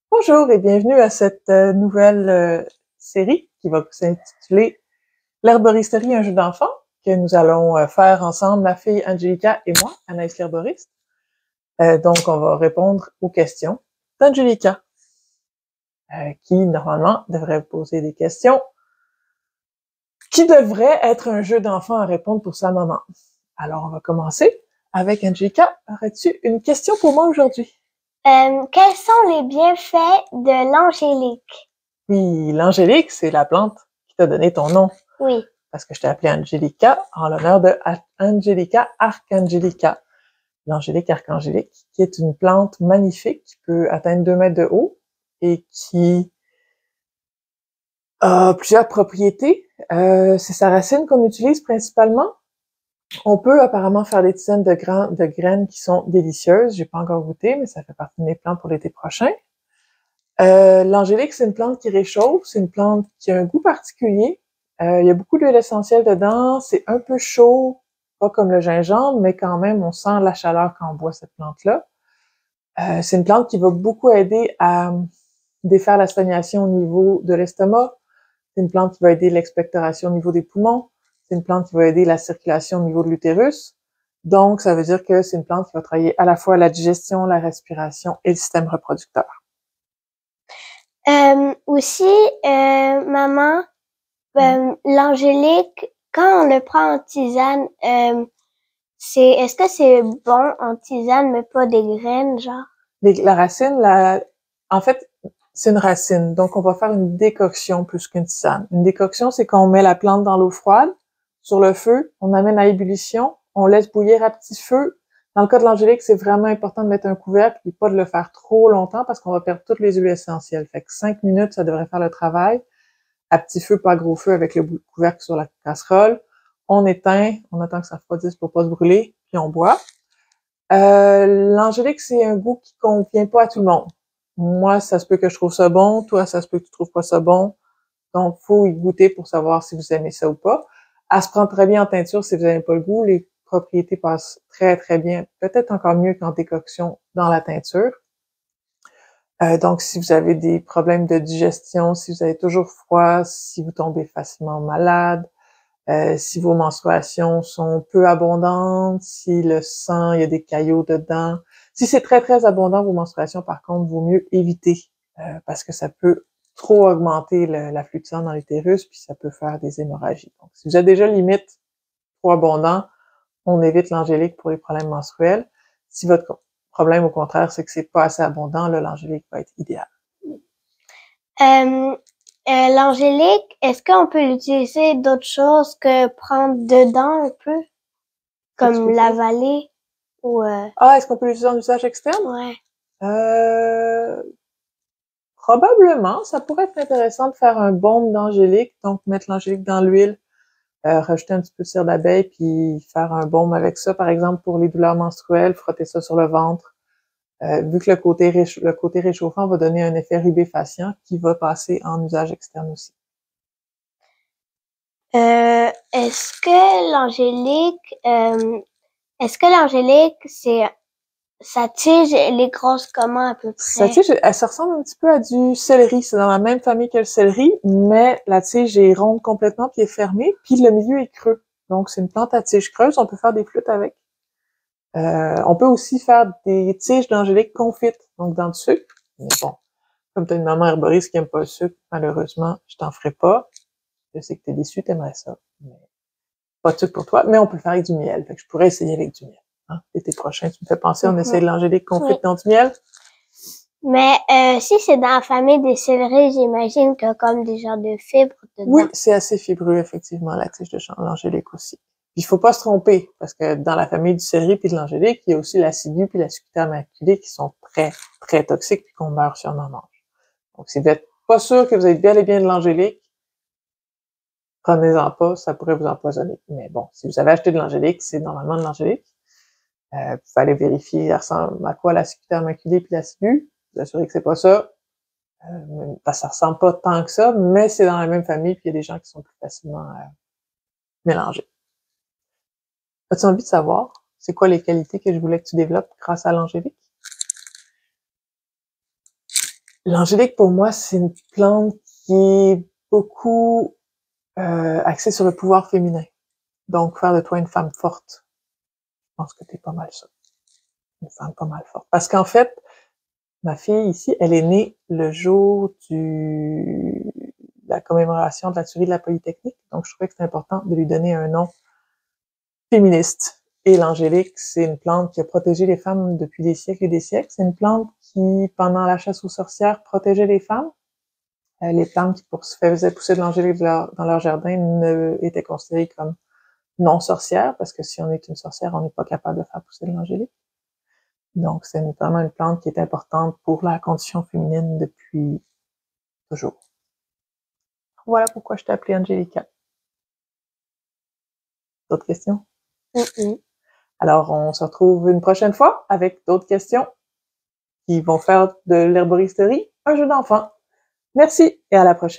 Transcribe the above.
Bonjour et bienvenue à cette nouvelle série qui va s'intituler L'herboristerie, un jeu d'enfant, que nous allons faire ensemble, ma fille Angelica et moi, Anaïs l'herboriste. Donc, on va répondre aux questions d'Angelica, qui normalement devrait poser des questions qui devraient être un jeu d'enfant à répondre pour sa maman. Alors, on va commencer avec Angelica. Aurais-tu une question pour moi aujourd'hui? Quels sont les bienfaits de l'angélique? Oui, l'angélique, c'est la plante qui t'a donné ton nom. Oui. Parce que je t'ai appelée Angelica en l'honneur de Angelica Arcangelica, l'angélique archangélique, qui est une plante magnifique qui peut atteindre 2 mètres de haut et qui a plusieurs propriétés. C'est sa racine qu'on utilise principalement. On peut apparemment faire des tisanes de graines qui sont délicieuses. J'ai pas encore goûté, mais ça fait partie de mes plans pour l'été prochain. L'angélique, c'est une plante qui réchauffe, c'est une plante qui a un goût particulier. Il y a beaucoup d'huile essentielle dedans, c'est un peu chaud, pas comme le gingembre, mais quand même, on sent la chaleur quand on boit cette plante-là. C'est une plante qui va beaucoup aider à défaire la stagnation au niveau de l'estomac. C'est une plante qui va aider l'expectoration au niveau des poumons. C'est une plante qui va aider la circulation au niveau de l'utérus. Donc, ça veut dire que c'est une plante qui va travailler à la fois la digestion, la respiration et le système reproducteur. Aussi, maman, l'angélique, quand on le prend en tisane, est-ce que c'est bon en tisane, mais pas des graines, genre? La racine, en fait, c'est une racine. Donc, on va faire une décoction plus qu'une tisane. Une décoction, c'est qu'on met la plante dans l'eau froide, sur le feu, on amène à ébullition, on laisse bouillir à petit feu. Dans le cas de l'angélique, c'est vraiment important de mettre un couvercle et pas de le faire trop longtemps parce qu'on va perdre toutes les huiles essentielles. Fait que 5 minutes, ça devrait faire le travail. À petit feu, pas à gros feu, avec le couvercle sur la casserole. On éteint, on attend que ça refroidisse pour pas se brûler, puis on boit. L'angélique, c'est un goût qui convient pas à tout le monde. Moi, ça se peut que je trouve ça bon. Toi, ça se peut que tu trouves pas ça bon. Donc, faut y goûter pour savoir si vous aimez ça ou pas. Elle se prend très bien en teinture si vous n'aimez pas le goût. Les propriétés passent très, très bien. Peut-être encore mieux qu'en décoction dans la teinture. Donc, si vous avez des problèmes de digestion, si vous avez toujours froid, si vous tombez facilement malade, si vos menstruations sont peu abondantes, si le sang, il y a des caillots dedans. Si c'est très, très abondant, vos menstruations, par contre, vaut mieux éviter parce que ça peut trop augmenter l'afflux de sang dans l'utérus, puis ça peut faire des hémorragies. Donc, si vous êtes déjà limite trop abondant, on évite l'angélique pour les problèmes menstruels. Si votre problème, au contraire, c'est que c'est pas assez abondant, là, l'angélique va être idéal. L'angélique, est-ce qu'on peut l'utiliser d'autres choses que prendre dedans un peu? Comme l'avaler ou... Ah, est-ce qu'on peut l'utiliser en usage externe? Ouais. Probablement, ça pourrait être intéressant de faire un baume d'angélique, donc mettre l'angélique dans l'huile, rajouter un petit peu de cire d'abeille, puis faire un baume avec ça, par exemple pour les douleurs menstruelles, frotter ça sur le ventre. Vu que le côté réchauffant va donner un effet rubéfacient qui va passer en usage externe aussi. Est-ce que l'angélique, sa tige, elle est grosse comment à peu Sa près? tige, ça ressemble un petit peu à du céleri. C'est dans la même famille que le céleri, mais la tige est ronde complètement puis est fermée, puis le milieu est creux. Donc, c'est une plante à tige creuse. On peut faire des flûtes avec. On peut aussi faire des tiges d'angélique confites, donc dans le sucre. Mais bon, comme tu as une maman herboriste qui aime pas le sucre, malheureusement, je t'en ferai pas. Je sais que t'es déçu, t'aimerais ça. Mais pas de sucre pour toi, mais on peut le faire avec du miel. Fait que je pourrais essayer avec du miel. Hein? L'été prochain, tu me fais penser, on essaie de l'angélique confite dans du miel. Mais si c'est dans la famille des céleris, j'imagine qu'il y a comme des genres de fibres dedans. Oui, c'est assez fibreux, effectivement, la tige de l'angélique aussi. Puis il faut pas se tromper, parce que dans la famille du céleri puis de l'angélique, il y a aussi l'acidus puis la succuta maculée qui sont très, très toxiques puis qu'on meurt si on en mange. Donc, si vous n'êtes pas sûr que vous êtes bien et bien de l'angélique, prenez-en pas, ça pourrait vous empoisonner. Mais bon, si vous avez acheté de l'angélique, c'est normalement de l'angélique. Vous pouvez aller vérifier, ça ressemble à quoi la succuta maculée puis l'acidus. Vous assurez que c'est pas ça. Parce que ça ressemble pas tant que ça, mais c'est dans la même famille, puis il y a des gens qui sont plus facilement mélangés. As-tu envie de savoir c'est quoi les qualités que je voulais que tu développes grâce à l'angélique? L'angélique, pour moi, c'est une plante qui est beaucoup axée sur le pouvoir féminin. Donc, faire de toi une femme forte. Je pense que t'es pas mal ça. Une femme pas mal forte. Parce qu'en fait, ma fille ici, elle est née le jour la commémoration de la tuerie de la Polytechnique. Donc, je trouvais que c'était important de lui donner un nom féministe. Et l'angélique, c'est une plante qui a protégé les femmes depuis des siècles et des siècles. C'est une plante qui, pendant la chasse aux sorcières, protégeait les femmes. Les femmes qui faisaient pousser de l'angélique dans leur jardin étaient considérées comme non sorcières, parce que si on est une sorcière, on n'est pas capable de faire pousser de l'angélique. Donc, c'est vraiment une plante qui est importante pour la condition féminine depuis toujours. Voilà pourquoi je t'ai appelée Angelica. D'autres questions? Alors, on se retrouve une prochaine fois avec d'autres questions qui vont faire de l'herboristerie un jeu d'enfant. Merci et à la prochaine.